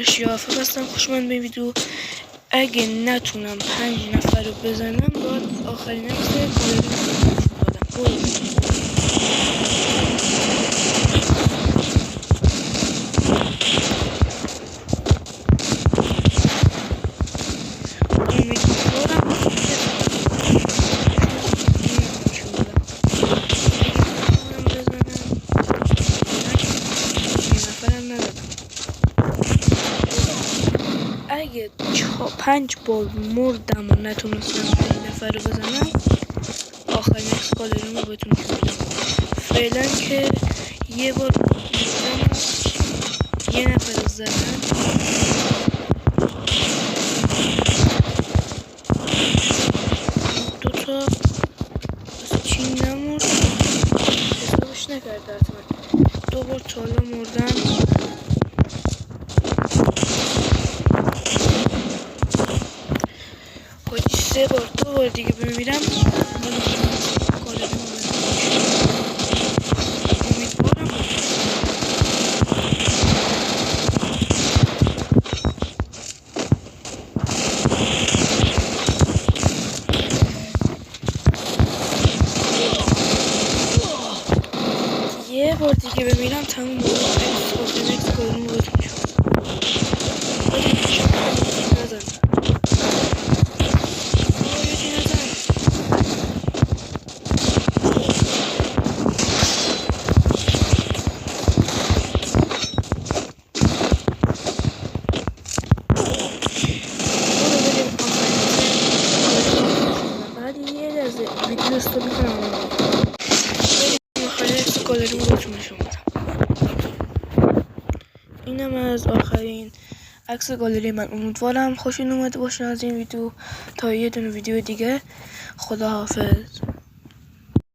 شیافه بستم خوش من به ویدیو. اگه نتونم 5 نفر رو بزنم باید آخرین عکس گالری اگه 5 بار مردم و نتونستم 5 نفر رو بزنم آخرین عکس گالری رو بهتون میدم. فعلا که یه بار مردم یه نفر رو زدن دوتا چین نمورد حسابش نکرده حتما 2 بار تا حالا مردم. حاجی 3 بار 2 بار دیگه بمیرم امیدوارم یه بار دیگه بمیرم تموم بود. اکس گالری رو بهتون ویدیو استوب میکنم آخرین عکس گالری رو بهتون نشون بدم. اینم از آخرین عکس گالری من. امیدوارم خوشتون اومده باشه از این ویدیو. تا یه دونه ویدیو دیگه خداحافظ.